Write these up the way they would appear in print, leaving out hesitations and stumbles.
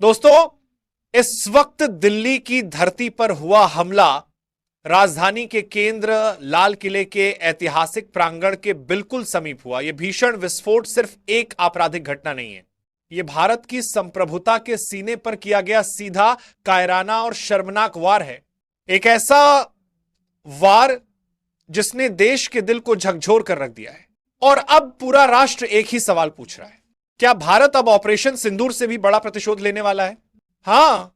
दोस्तों, इस वक्त दिल्ली की धरती पर हुआ हमला राजधानी के केंद्र लाल किले के ऐतिहासिक प्रांगण के बिल्कुल समीप हुआ। यह भीषण विस्फोट सिर्फ एक आपराधिक घटना नहीं है, यह भारत की संप्रभुता के सीने पर किया गया सीधा, कायराना और शर्मनाक वार है। एक ऐसा वार जिसने देश के दिल को झकझोर कर रख दिया है। और अब पूरा राष्ट्र एक ही सवाल पूछ रहा है, क्या भारत अब ऑपरेशन सिंदूर से भी बड़ा प्रतिशोध लेने वाला है? हां,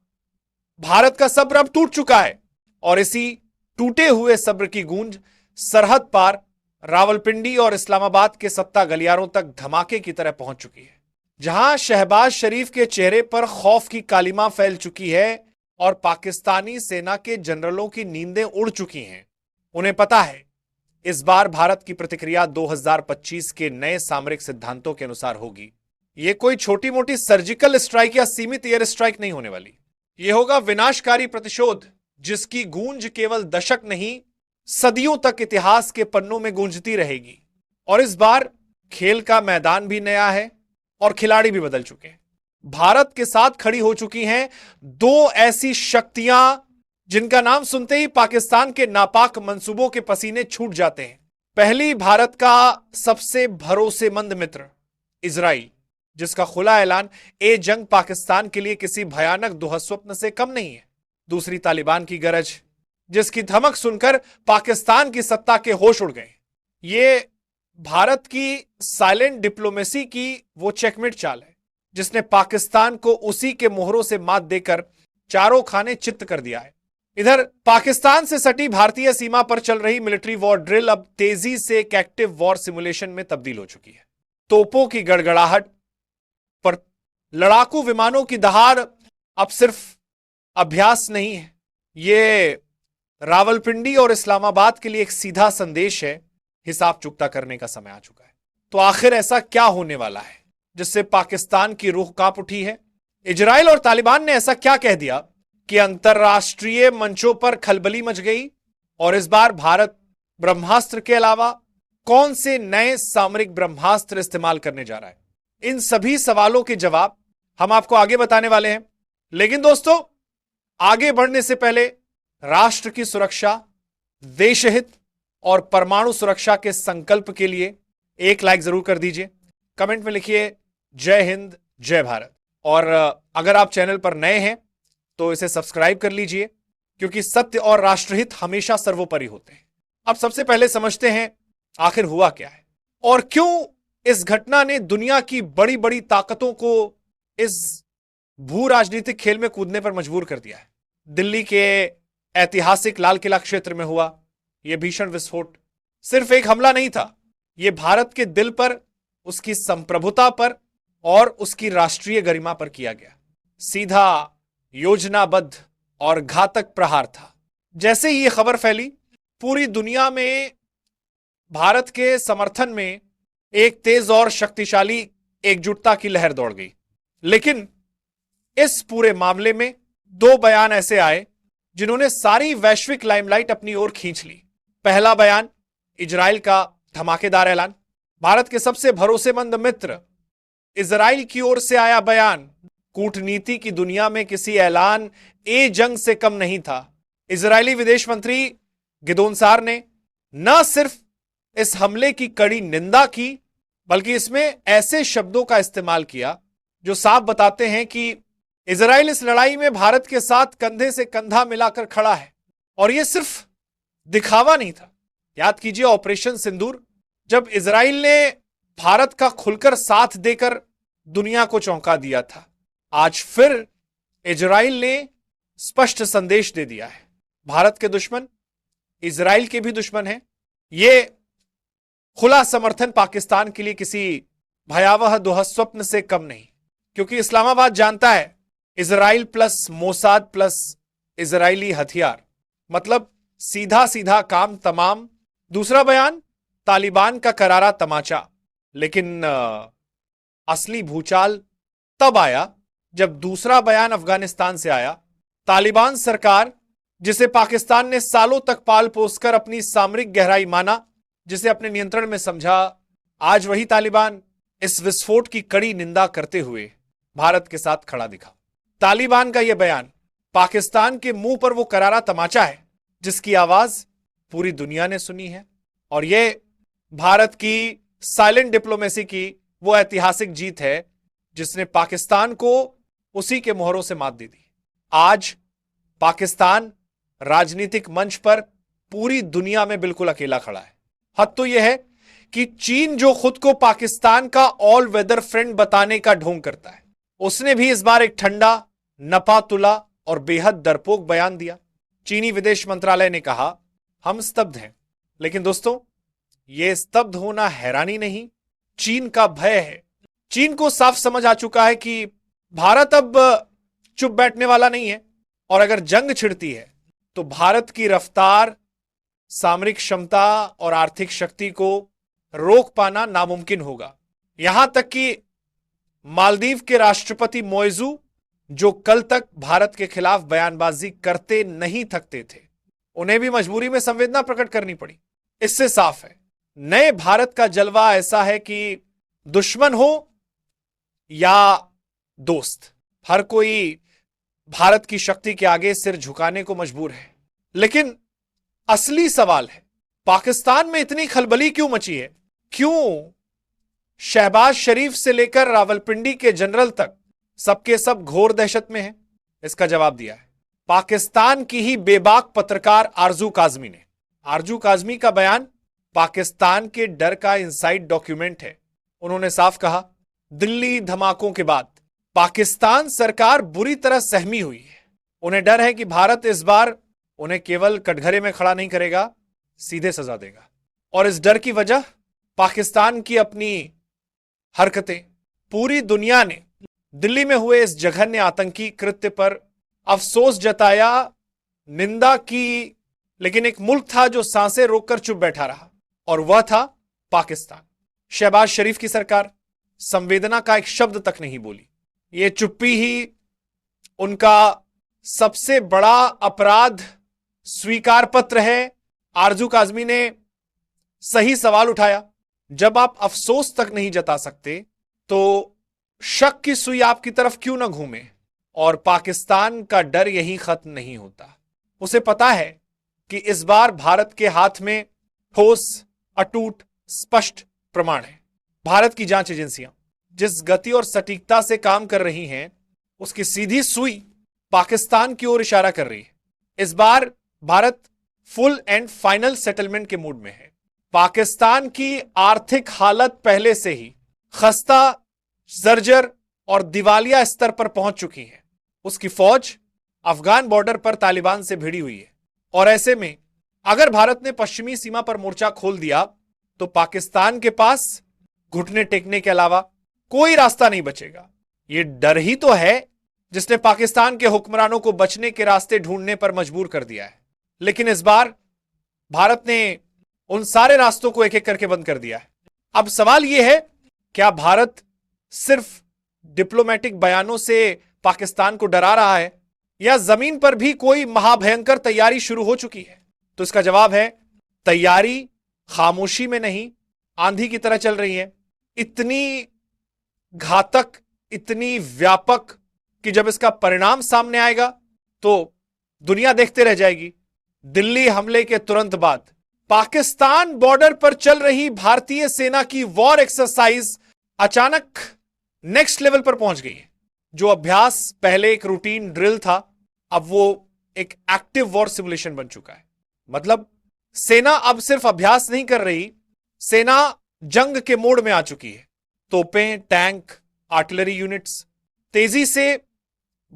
भारत का सब्र अब टूट चुका है और इसी टूटे हुए सब्र की गूंज सरहद पार रावलपिंडी और इस्लामाबाद के सत्ता गलियारों तक धमाके की तरह पहुंच चुकी है। जहां शहबाज शरीफ के चेहरे पर खौफ की कालिमा फैल चुकी है और पाकिस्तानी सेना के जनरलों की नींदें उड़ चुकी हैं। उन्हें पता है इस बार भारत की प्रतिक्रिया 2025 के नए सामरिक सिद्धांतों के अनुसार होगी। यह कोई छोटी मोटी सर्जिकल स्ट्राइक या सीमित एयर स्ट्राइक नहीं होने वाली। यह होगा विनाशकारी प्रतिशोध जिसकी गूंज केवल दशक नहीं, सदियों तक इतिहास के पन्नों में गूंजती रहेगी। और इस बार खेल का मैदान भी नया है और खिलाड़ी भी बदल चुके हैं। भारत के साथ खड़ी हो चुकी हैं दो ऐसी शक्तियां जिनका नाम सुनते ही पाकिस्तान के नापाक मंसूबों के पसीने छूट जाते हैं। पहली, भारत का सबसे भरोसेमंद मित्र इजराइल, जिसका खुला ऐलान ए जंग पाकिस्तान के लिए किसी भयानक दुःस्वप्न से कम नहीं है। दूसरी, तालिबान की गरज, जिसकी धमक सुनकर पाकिस्तान की सत्ता के होश उड़ गए। ये भारत की साइलेंट डिप्लोमेसी की वो चेकमेट चाल है जिसने पाकिस्तान को उसी के मोहरों से मात देकर चारों खाने चित्त कर दिया है। इधर पाकिस्तान से सटी भारतीय सीमा पर चल रही मिलिट्री वॉर ड्रिल अब तेजी से एक एक्टिव वॉर सिमुलेशन में तब्दील हो चुकी है। तोपों की गड़गड़ाहट पर लड़ाकू विमानों की दहाड़ अब सिर्फ अभ्यास नहीं है, ये रावलपिंडी और इस्लामाबाद के लिए एक सीधा संदेश है, हिसाब चुकता करने का समय आ चुका है। तो आखिर ऐसा क्या होने वाला है जिससे पाकिस्तान की रूह कांप उठी है? इजराइल और तालिबान ने ऐसा क्या कह दिया कि अंतरराष्ट्रीय मंचों पर खलबली मच गई? और इस बार भारत ब्रह्मास्त्र के अलावा कौन से नए सामरिक ब्रह्मास्त्र इस्तेमाल करने जा रहा है? इन सभी सवालों के जवाब हम आपको आगे बताने वाले हैं। लेकिन दोस्तों, आगे बढ़ने से पहले राष्ट्र की सुरक्षा, देशहित और परमाणु सुरक्षा के संकल्प के लिए एक लाइक जरूर कर दीजिए। कमेंट में लिखिए जय हिंद, जय भारत। और अगर आप चैनल पर नए हैं तो इसे सब्सक्राइब कर लीजिए, क्योंकि सत्य और राष्ट्रहित हमेशा सर्वोपरि होते हैं। अब सबसे पहले समझते हैं आखिर हुआ क्या है और क्यों इस घटना ने दुनिया की बड़ी बड़ी ताकतों को इस भू राजनीतिक खेल में कूदने पर मजबूर कर दिया है। दिल्ली के ऐतिहासिक लाल किला क्षेत्र में हुआ यह भीषण विस्फोट सिर्फ एक हमला नहीं था, यह भारत के दिल पर, उसकी संप्रभुता पर और उसकी राष्ट्रीय गरिमा पर किया गया सीधा, योजनाबद्ध और घातक प्रहार था। जैसे ही यह खबर फैली, पूरी दुनिया में भारत के समर्थन में एक तेज और शक्तिशाली एकजुटता की लहर दौड़ गई। लेकिन इस पूरे मामले में दो बयान ऐसे आए जिन्होंने सारी वैश्विक लाइमलाइट अपनी ओर खींच ली। पहला बयान, इजराइल का धमाकेदार ऐलान। भारत के सबसे भरोसेमंद मित्र इजराइल की ओर से आया बयान कूटनीति की दुनिया में किसी ऐलान ए जंग से कम नहीं था। इजरायली विदेश मंत्री गिदोन सार ने न सिर्फ इस हमले की कड़ी निंदा की, बल्कि इसमें ऐसे शब्दों का इस्तेमाल किया जो साफ बताते हैं कि इजराइल इस लड़ाई में भारत के साथ कंधे से कंधा मिलाकर खड़ा है। और यह सिर्फ दिखावा नहीं था। याद कीजिए ऑपरेशन सिंदूर, जब इजराइल ने भारत का खुलकर साथ देकर दुनिया को चौंका दिया था। आज फिर इजराइल ने स्पष्ट संदेश दे दिया है, भारत के दुश्मन इजराइल के भी दुश्मन हैं। यह खुला समर्थन पाकिस्तान के लिए किसी भयावह दुःस्वप्न से कम नहीं, क्योंकि इस्लामाबाद जानता है Israel plus Mossad plus Israeli हथियार मतलब सीधा सीधा काम तमाम। दूसरा बयान, तालिबान का करारा तमाचा। लेकिन असली भूचाल तब आया जब दूसरा बयान अफगानिस्तान से आया। तालिबान सरकार, जिसे पाकिस्तान ने सालों तक पाल पोसकर अपनी सामरिक गहराई माना, जिसे अपने नियंत्रण में समझा, आज वही तालिबान इस विस्फोट की कड़ी निंदा करते हुए भारत के साथ खड़ा दिखा। तालिबान का यह बयान पाकिस्तान के मुंह पर वो करारा तमाचा है जिसकी आवाज पूरी दुनिया ने सुनी है, और यह भारत की साइलेंट डिप्लोमेसी की वो ऐतिहासिक जीत है जिसने पाकिस्तान को उसी के मोहरों से मात दे दी। आज पाकिस्तान राजनीतिक मंच पर पूरी दुनिया में बिल्कुल अकेला खड़ा है। हद तो यह है कि चीन जो खुद को पाकिस्तान का ऑल वेदर फ्रेंड बताने का ढोंग करता है, उसने भी इस बार एक ठंडा, नपातुला और बेहद डरपोक बयान दिया। चीनी विदेश मंत्रालय ने कहा, हम स्तब्ध हैं। लेकिन दोस्तों, यह स्तब्ध होना हैरानी नहीं, चीन का भय है। चीन को साफ समझ आ चुका है कि भारत अब चुप बैठने वाला नहीं है, और अगर जंग छिड़ती है तो भारत की रफ्तार, सामरिक क्षमता और आर्थिक शक्ति को रोक पाना नामुमकिन होगा। यहां तक कि मालदीव के राष्ट्रपति मोइजू, जो कल तक भारत के खिलाफ बयानबाजी करते नहीं थकते थे, उन्हें भी मजबूरी में संवेदना प्रकट करनी पड़ी। इससे साफ है, नए भारत का जलवा ऐसा है कि दुश्मन हो या दोस्त, हर कोई भारत की शक्ति के आगे सिर झुकाने को मजबूर है। लेकिन असली सवाल है, पाकिस्तान में इतनी खलबली क्यों मची है? क्यों शहबाज शरीफ से लेकर रावलपिंडी के जनरल तक सबके सब घोर दहशत में हैं? इसका जवाब दिया है पाकिस्तान की ही बेबाक पत्रकार आरजू काजमी ने। आरजू काजमी का बयान पाकिस्तान के डर का इनसाइड डॉक्यूमेंट है। उन्होंने साफ कहा, दिल्ली धमाकों के बाद पाकिस्तान सरकार बुरी तरह सहमी हुई है। उन्हें डर है कि भारत इस बार उन्हें केवल कटघरे में खड़ा नहीं करेगा, सीधे सजा देगा। और इस डर की वजह पाकिस्तान की अपनी हरकतें। पूरी दुनिया ने दिल्ली में हुए इस जघन्य आतंकी कृत्य पर अफसोस जताया, निंदा की, लेकिन एक मुल्क था जो सांसें रोककर चुप बैठा रहा, और वह था पाकिस्तान। शहबाज शरीफ की सरकार संवेदना का एक शब्द तक नहीं बोली। ये चुप्पी ही उनका सबसे बड़ा अपराध स्वीकार पत्र है। आरजू काजमी ने सही सवाल उठाया, जब आप अफसोस तक नहीं जता सकते तो शक की सुई आपकी तरफ क्यों ना घूमे? और पाकिस्तान का डर यही खत्म नहीं होता। उसे पता है कि इस बार भारत के हाथ में ठोस, अटूट, स्पष्ट प्रमाण है। भारत की जांच एजेंसियां जिस गति और सटीकता से काम कर रही हैं, उसकी सीधी सुई पाकिस्तान की ओर इशारा कर रही है। इस बार Bharat full and final settlement के मूड में है। पाकिस्तान की आर्थिक हालत पहले से ही खस्ता, जर्जर और दिवालिया स्तर पर पहुंच चुकी है। उसकी फौज अफगान बॉर्डर पर तालिबान से भिड़ी हुई है, और ऐसे में अगर भारत ने पश्चिमी सीमा पर मोर्चा खोल दिया तो पाकिस्तान के पास घुटने टेकने के अलावा कोई रास्ता नहीं बचेगा। यह डर ही तो है जिसने पाकिस्तान के हुक्मरानों को बचने के रास्ते ढूंढने पर मजबूर कर दिया है। लेकिन इस बार भारत ने उन सारे रास्तों को एक एक करके बंद कर दिया है। अब सवाल यह है, क्या भारत सिर्फ डिप्लोमेटिक बयानों से पाकिस्तान को डरा रहा है, या जमीन पर भी कोई महाभयंकर तैयारी शुरू हो चुकी है? तो इसका जवाब है, तैयारी खामोशी में नहीं, आंधी की तरह चल रही है। इतनी घातक, इतनी व्यापक कि जब इसका परिणाम सामने आएगा तो दुनिया देखते रह जाएगी। दिल्ली हमले के तुरंत बाद पाकिस्तान बॉर्डर पर चल रही भारतीय सेना की वॉर एक्सरसाइज अचानक नेक्स्ट लेवल पर पहुंच गई है। जो अभ्यास पहले एक रूटीन ड्रिल था, अब वो एक एक्टिव वॉर सिमुलेशन बन चुका है। मतलब सेना अब सिर्फ अभ्यास नहीं कर रही, सेना जंग के मोड में आ चुकी है। तोपें, टैंक, आर्टिलरी यूनिट्स तेजी से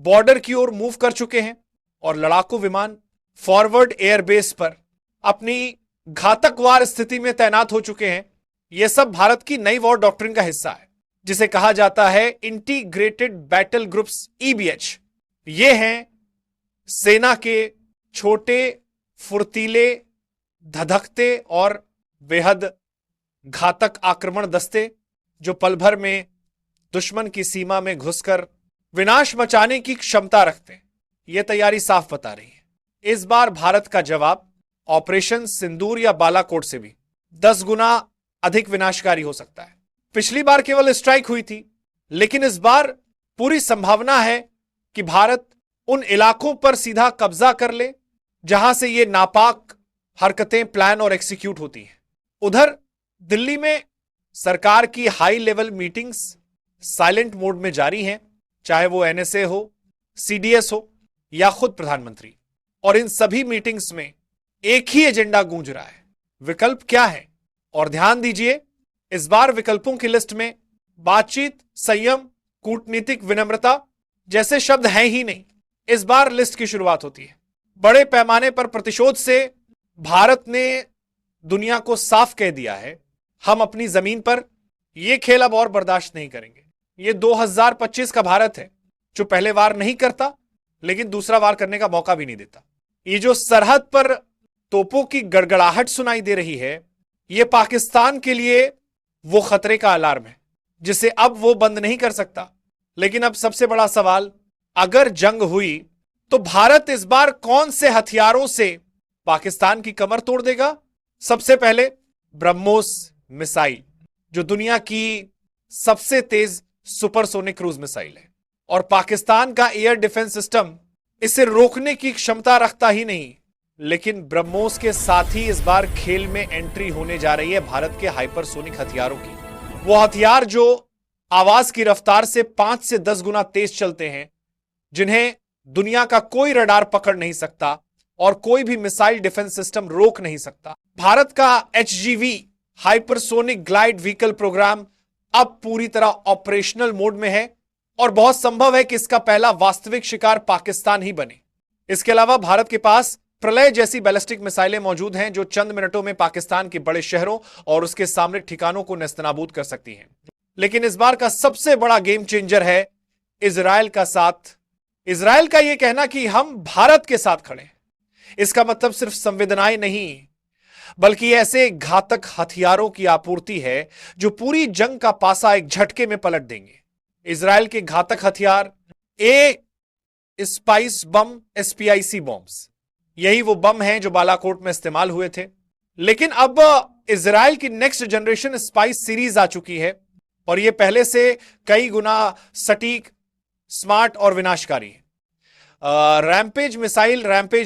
बॉर्डर की ओर मूव कर चुके हैं, और लड़ाकू विमान फॉरवर्ड एयरबेस पर अपनी घातक वार स्थिति में तैनात हो चुके हैं। यह सब भारत की नई वॉर डॉक्ट्रिन का हिस्सा है, जिसे कहा जाता है इंटीग्रेटेड बैटल ग्रुप्स, EBH। ये हैं सेना के छोटे, फुर्तीले, धधकते और बेहद घातक आक्रमण दस्ते, जो पल भर में दुश्मन की सीमा में घुसकर विनाश मचाने की क्षमता रखते हैं। यह तैयारी साफ बता रही है, इस बार भारत का जवाब ऑपरेशन सिंदूर या बालाकोट से भी 10 गुना अधिक विनाशकारी हो सकता है। पिछली बार केवल स्ट्राइक हुई थी, लेकिन इस बार पूरी संभावना है कि भारत उन इलाकों पर सीधा कब्जा कर ले जहां से ये नापाक हरकतें प्लान और एक्सिक्यूट होती हैं। उधर दिल्ली में सरकार की high level meetings silent mode में जारी हैं, चाहे वो एनएसए हो, सीडीएस हो या खुद प्रधानमंत्री। और इन सभी मीटिंग्स में एक ही एजेंडा गूंज रहा है। विकल्प क्या है? और ध्यान दीजिए, इस बार विकल्पों की लिस्ट में बातचीत, संयम, कूटनीतिक विनम्रता जैसे शब्द हैं ही नहीं। इस बार लिस्ट की शुरुआत होती है बड़े पैमाने पर प्रतिशोध से। भारत ने दुनिया को साफ कह दिया है, हम अपनी जमीन पर यह खेल अब और बर्दाश्त नहीं करेंगे। ये 2025 का भारत है जो पहले वार नहीं करता लेकिन दूसरा वार करने का मौका भी नहीं देता। ये जो सरहद पर तोपों की गड़गड़ाहट सुनाई दे रही है, ये पाकिस्तान के लिए वो खतरे का अलार्म है जिसे अब वो बंद नहीं कर सकता। लेकिन अब सबसे बड़ा सवाल, अगर जंग हुई तो भारत इस बार कौन से हथियारों से पाकिस्तान की कमर तोड़ देगा? सबसे पहले ब्रह्मोस मिसाइल, जो दुनिया की सबसे तेज सुपरसोनिक क्रूज मिसाइल है, और पाकिस्तान का एयर डिफेंस सिस्टम इसे रोकने की क्षमता रखता ही नहीं। लेकिन ब्रह्मोस के साथ ही इस बार खेल में एंट्री होने जा रही है भारत के हाइपरसोनिक हथियारों की। वो हथियार जो आवाज की रफ्तार से 5 से 10 गुना तेज चलते हैं, जिन्हें दुनिया का कोई रडार पकड़ नहीं सकता और कोई भी मिसाइल डिफेंस सिस्टम रोक नहीं सकता। भारत का HGV hypersonic glide vehicle programme अब पूरी तरह ऑपरेशनल मोड में है और बहुत संभव है कि इसका पहला वास्तविक शिकार पाकिस्तान ही बने। इसके अलावा भारत के पास प्रलय जैसी बैलिस्टिक मिसाइलें मौजूद हैं जो चंद मिनटों में पाकिस्तान के बड़े शहरों और उसके सामरिक ठिकानों को नेस्तनाबूद कर सकती हैं। लेकिन इस बार का सबसे बड़ा गेम चेंजर है इजराइल का साथ। इजराइल का यह कहना कि हम भारत के साथ खड़े हैं, इसका मतलब सिर्फ संवेदनाएं नहीं बल्कि ऐसे घातक हथियारों की आपूर्ति है जो पूरी जंग का पासा एक झटके में पलट देंगे। इजराइल के घातक हथियार स्पाइस बम, SPIC बॉम्ब्स, यही वो बम हैं जो बालाकोट में इस्तेमाल हुए थे। लेकिन अब इजराइल की नेक्स्ट जनरेशन स्पाइस सीरीज आ चुकी है और यह पहले से कई गुना सटीक, स्मार्ट और विनाशकारी है। रैम्पेज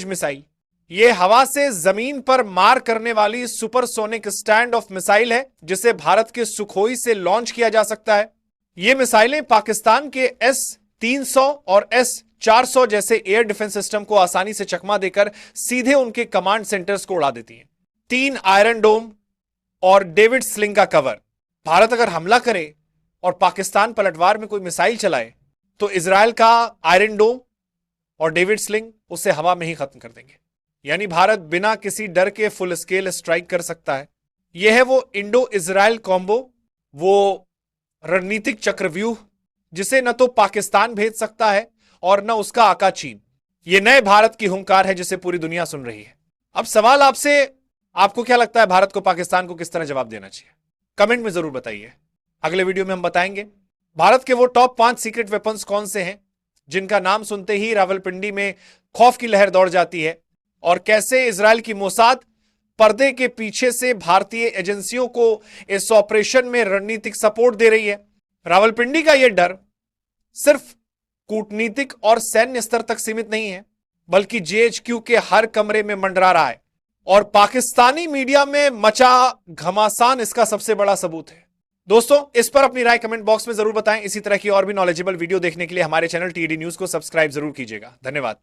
मिसाइल ये हवा से जमीन पर मार करने वाली सुपरसोनिक स्टैंड ऑफ मिसाइल है जिसे भारत के सुखोई से लॉन्च किया जा सकता है। ये मिसाइलें पाकिस्तान के S-300 और S-400 जैसे एयर डिफेंस सिस्टम को आसानी से चकमा देकर सीधे उनके कमांड सेंटर्स को उड़ा देती हैं। 3 आयरन डोम और डेविड स्लिंग का कवर। भारत अगर हमला करे और पाकिस्तान पलटवार में कोई मिसाइल चलाए तो इजराइल का आयरन डोम और डेविड स्लिंग उसे हवा में ही खत्म कर देंगे। यानी भारत बिना किसी डर के फुल स्केल स्ट्राइक कर सकता है। यह है वो इंडो इजराइल कॉम्बो, वो रणनीतिक चक्रव्यूह जिसे न तो पाकिस्तान भेज सकता है और न उसका आका चीन। यह नए भारत की हुंकार है जिसे पूरी दुनिया सुन रही है। अब सवाल आपसे, आपको क्या लगता है भारत को पाकिस्तान को किस तरह जवाब देना चाहिए? कमेंट में जरूर बताइए। अगले वीडियो में हम बताएंगे भारत के वो टॉप 5 सीक्रेट वेपन्स कौन से हैं जिनका नाम सुनते ही रावलपिंडी में खौफ की लहर दौड़ जाती है, और कैसे इजराइल की मोसाद पर्दे के पीछे से भारतीय एजेंसियों को इस ऑपरेशन में रणनीतिक सपोर्ट दे रही है। रावलपिंडी का यह डर सिर्फ कूटनीतिक और सैन्य स्तर तक सीमित नहीं है बल्कि JHQ के हर कमरे में मंडरा रहा है, और पाकिस्तानी मीडिया में मचा घमासान इसका सबसे बड़ा सबूत है। दोस्तों, इस पर अपनी राय कमेंट बॉक्स में जरूर बताएं। इसी तरह की और भी नॉलेजेबल वीडियो देखने के लिए हमारे चैनल TED न्यूज को सब्सक्राइब जरूर कीजिएगा। धन्यवाद।